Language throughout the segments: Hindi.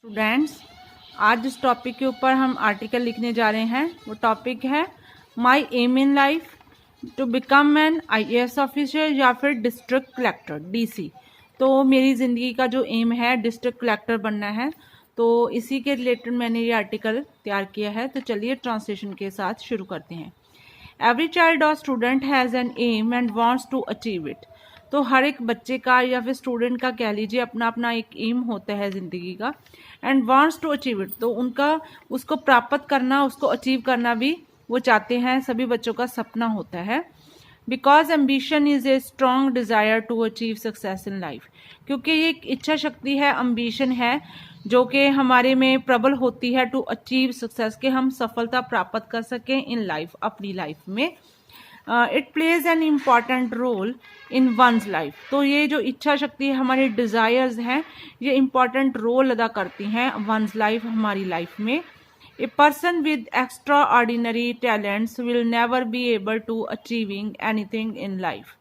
स्टूडेंट्स, आज जिस टॉपिक के ऊपर हम आर्टिकल लिखने जा रहे हैं वो टॉपिक है my aim in life to become an IAS officer या फिर डिस्ट्रिक्ट कलेक्टर डीसी। तो मेरी ज़िंदगी का जो एम है डिस्ट्रिक्ट कलेक्टर बनना है, तो इसी के रिलेटेड मैंने ये आर्टिकल तैयार किया है। तो चलिए ट्रांसलेशन के साथ शुरू करते हैं। एवरी चाइल्ड और student has an aim and wants to achieve it. तो हर एक बच्चे का या फिर स्टूडेंट का कह लीजिए अपना अपना एक एम होता है ज़िंदगी का, and wants to achieve it. तो उनका उसको प्राप्त करना, उसको अचीव करना भी वो चाहते हैं, सभी बच्चों का सपना होता है। Because ambition is a strong desire to achieve success in life. क्योंकि ये एक इच्छा शक्ति है, अम्बिशन है जो कि हमारे में प्रबल होती है टू अचीव सक्सेस, के हम सफलता प्राप्त कर सकें इन लाइफ, अपनी लाइफ में। It plays an important role in one's life. तो ये जो इच्छा शक्ति है, हमारे डिज़ायर्स हैं, ये इम्पॉर्टेंट रोल अदा करती हैं वंस लाइफ, हमारी लाइफ में। A person with extraordinary talents will never be able to achieving anything in life.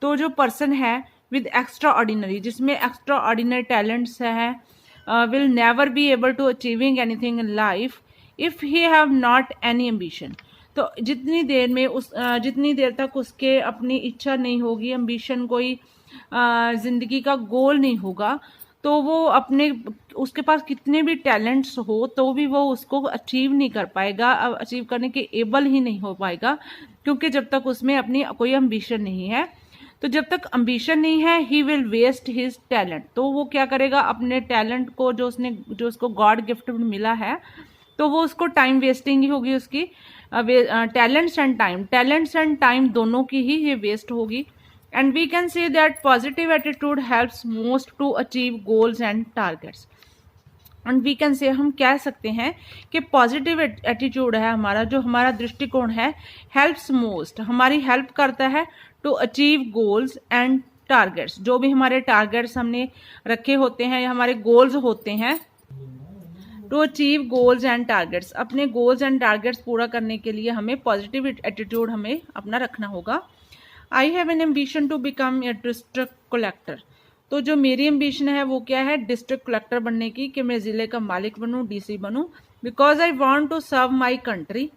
तो जो पर्सन है विद एक्स्ट्रा ऑर्डिनरी, जिसमें एक्स्ट्रा ऑर्डिनरी टैलेंट्स हैं, will never be able to achieving anything in life if he have not any ambition. तो जितनी देर तक उसके अपनी इच्छा नहीं होगी, एम्बिशन कोई ज़िंदगी का गोल नहीं होगा, तो वो उसके पास कितने भी टैलेंट्स हो तो भी वो उसको अचीव नहीं कर पाएगा, अचीव करने के एबल ही नहीं हो पाएगा, क्योंकि जब तक उसमें अपनी कोई एम्बिशन नहीं है। तो जब तक एम्बिशन नहीं है, he will waste his talent. तो वो क्या करेगा, अपने टैलेंट को जो उसको गॉड गिफ्ट मिला है, तो वो उसको टाइम वेस्टिंग ही होगी उसकी। टैलेंट्स एंड टाइम दोनों की ही ये वेस्ट होगी। And we can say that positive attitude helps most to achieve goals and targets. And we can say, हम कह सकते हैं कि पॉजिटिव एटीट्यूड है हमारा, जो हमारा दृष्टिकोण है, हेल्प्स मोस्ट, हमारी हेल्प करता है to achieve goals and targets. जो भी हमारे टारगेट्स हमने रखे होते हैं या हमारे गोल्स होते हैं, to achieve goals and targets, अपने गोल्स एंड टारगेट्स पूरा करने के लिए हमें पॉजिटिव एटीट्यूड हमें अपना रखना होगा। I have an ambition to become a district collector. तो जो मेरी एम्बिशन है वो क्या है, डिस्ट्रिक्ट कलेक्टर बनने की, कि मैं ज़िले का मालिक बनूं, डीसी बनूं। Because I want to serve my country.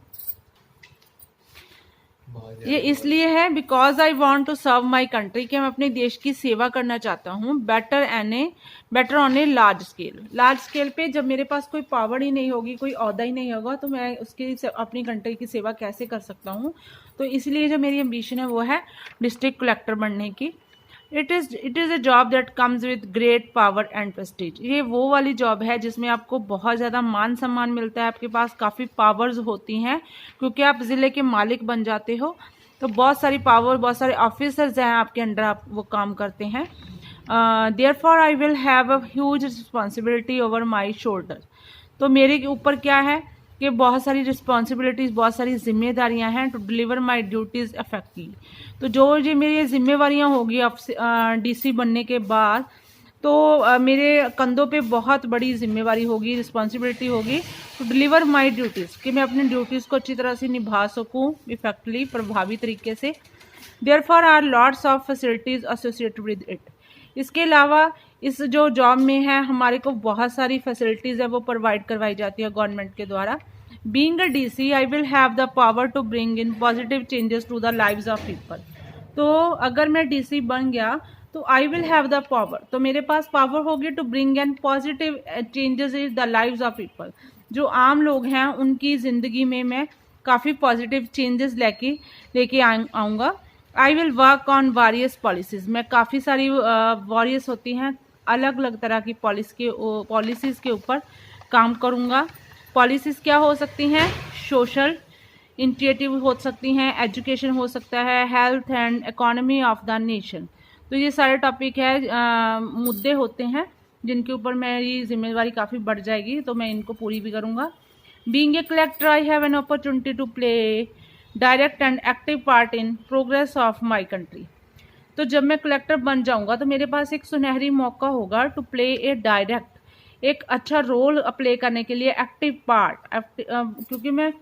ये इसलिए है because I want to serve my country, कि मैं अपने देश की सेवा करना चाहता हूँ। Better on a large scale पे। जब मेरे पास कोई पावर ही नहीं होगी, कोई ओहदा ही नहीं होगा, तो मैं अपनी कंट्री की सेवा कैसे कर सकता हूँ। तो इसलिए जो मेरी एम्बिशन है वो है डिस्ट्रिक्ट कलेक्टर बनने की। It is a job that comes with great power and Prestige. ये वो वाली जॉब है जिसमें आपको बहुत ज़्यादा मान सम्मान मिलता है, आपके पास काफ़ी पावर्स होती हैं, क्योंकि आप ज़िले के मालिक बन जाते हो। तो बहुत सारी पावर, बहुत सारे ऑफिसर्स हैं आपके अंडर, आप वो काम करते हैं। Therefore I will have a huge responsibility over my shoulder. तो मेरे ऊपर क्या है कि बहुत सारी रिस्पॉन्सिबिलिटीज़, बहुत सारी जिम्मेदारियां हैं, to deliver my duties effectively. तो जो ये मेरी जिम्मेवारियां होगी डीसी बनने के बाद, तो मेरे कंधों पे बहुत बड़ी जिम्मेवारी होगी, रिस्पॉन्सिबिलिटी होगी, टू डिलीवर माई ड्यूटीज़, कि मैं अपनी ड्यूटीज़ को अच्छी तरह से निभा सकूँ, इफेक्टली, प्रभावी तरीके से। Therefore are lots of facilities associated with it. इसके अलावा इस जो जॉब में है, हमारे को बहुत सारी फैसिलिटीज़ है वो प्रोवाइड करवाई जाती है गवर्नमेंट के द्वारा। Being a DC I will have the power to bring in positive changes to the lives of people. तो अगर मैं डीसी बन गया तो I will have the power, तो मेरे पास पावर होगी to bring in positive changes in the lives of people. जो आम लोग हैं उनकी ज़िंदगी में मैं काफ़ी पॉजिटिव चेंजेस लेके आऊँगा। I will work on various policies. मैं काफ़ी सारी वॉरियस होती हैं, अलग अलग तरह की पॉलिसीज़ के ऊपर काम करूँगा। पॉलिसीज़ क्या हो सकती हैं, सोशल इनिशिएटिव हो सकती हैं, एजुकेशन हो सकता है, health and economy of the nation. तो ये सारे टॉपिक है, मुद्दे होते हैं जिनके ऊपर मेरी जिम्मेदारी काफ़ी बढ़ जाएगी, तो मैं इनको पूरी भी करूँगा। Being a collector I have an opportunity to play direct and active part in progress of my country. तो जब मैं कलेक्टर बन जाऊँगा तो मेरे पास एक सुनहरी मौका होगा टू प्ले ए डायरेक्ट, एक अच्छा रोल प्ले करने के लिए, एक्टिव पार्ट, क्योंकि मैं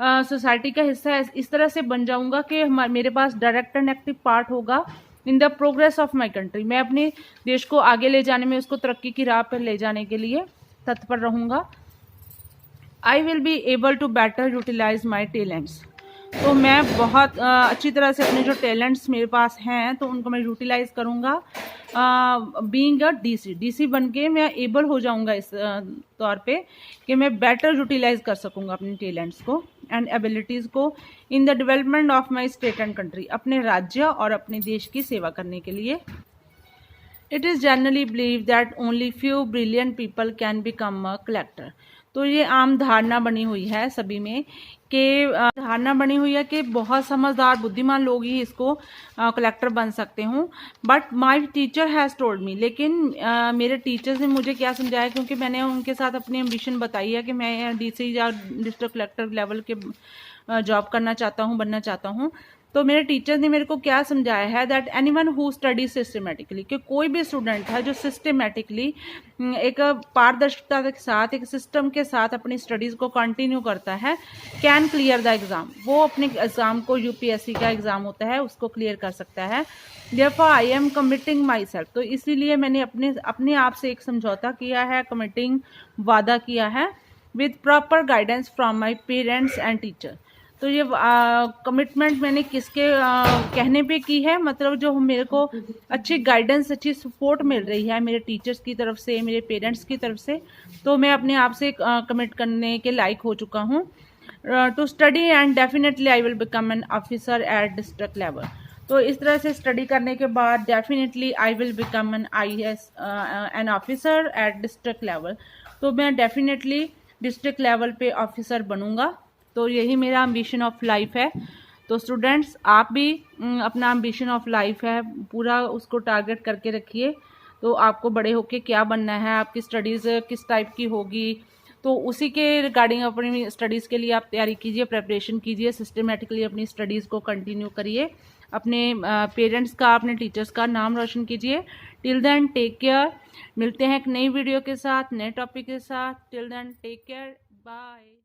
सोसाइटी का हिस्सा इस तरह से बन जाऊँगा कि मेरे पास डायरेक्ट एंड एक्टिव पार्ट होगा in the progress of my country. मैं अपने देश को आगे ले जाने में, उसको तरक्की की राह पर ले जाने के लिए तत्पर रहूँगा। I will be able to better utilise my talents. तो मैं बहुत अच्छी तरह से अपने जो टैलेंट्स मेरे पास हैं तो उनको मैं यूटिलाइज करूँगा। बीइंग अ डीसी बन के मैं एबल हो जाऊँगा इस तौर पे कि मैं बेटर यूटिलाइज कर सकूँगा अपने टैलेंट्स को एंड एबिलिटीज़ को in the development of my state and country, अपने राज्य और अपने देश की सेवा करने के लिए। It is generally believe that only few brilliant people can become a collector. तो ये आम धारणा बनी हुई है सभी में कि बहुत समझदार बुद्धिमान लोग ही इसको कलेक्टर बन सकते हूँ। But my teacher has told me, लेकिन मेरे टीचर्स ने मुझे क्या समझाया, क्योंकि मैंने उनके साथ अपनी एम्बिशन बताई है कि मैं डीसी या डिस्ट्रिक्ट कलेक्टर लेवल के जॉब करना चाहता हूँ, बनना चाहता हूँ। तो मेरे टीचर ने मेरे को क्या समझाया है that anyone who study systematically, कि कोई भी स्टूडेंट है जो सिस्टमेटिकली एक पारदर्शिता के साथ एक सिस्टम के साथ अपनी स्टडीज़ को कंटिन्यू करता है, कैन क्लियर द एग्ज़ाम। वो अपने एग्ज़ाम को यूपीएससी का एग्ज़ाम होता है उसको क्लियर कर सकता है। Therefore I am committing my self. तो इसीलिए मैंने अपने आप से एक समझौता किया है, कमिटिंग वादा किया है with proper guidance from my parents and teacher. तो ये कमिटमेंट मैंने किसके कहने पे की है, मतलब जो मेरे को अच्छी गाइडेंस, अच्छी सपोर्ट मिल रही है मेरे टीचर्स की तरफ से, मेरे पेरेंट्स की तरफ से, तो मैं अपने आप से कमिट करने के लायक हो चुका हूँ to study and definitely I will become an officer at district level. तो इस तरह से स्टडी करने के बाद definitely I will become an officer at district level. तो मैं डेफिनेटली डिस्ट्रिक्ट लेवल पे ऑफिसर बनूंगा। तो यही मेरा एम्बिशन ऑफ लाइफ है। तो स्टूडेंट्स, आप भी अपना एम्बिशन ऑफ लाइफ है पूरा उसको टारगेट करके रखिए। तो आपको बड़े होके क्या बनना है, आपकी स्टडीज़ किस टाइप की होगी, तो उसी के रिगार्डिंग अपनी स्टडीज़ के लिए आप तैयारी कीजिए, प्रेपरेशन कीजिए, सिस्टमेटिकली अपनी स्टडीज़ को कंटिन्यू करिए, अपने पेरेंट्स का, अपने टीचर्स का नाम रोशन कीजिए। Till then take care. मिलते हैं एक नई वीडियो के साथ, नए टॉपिक के साथ। Till then take care, bye.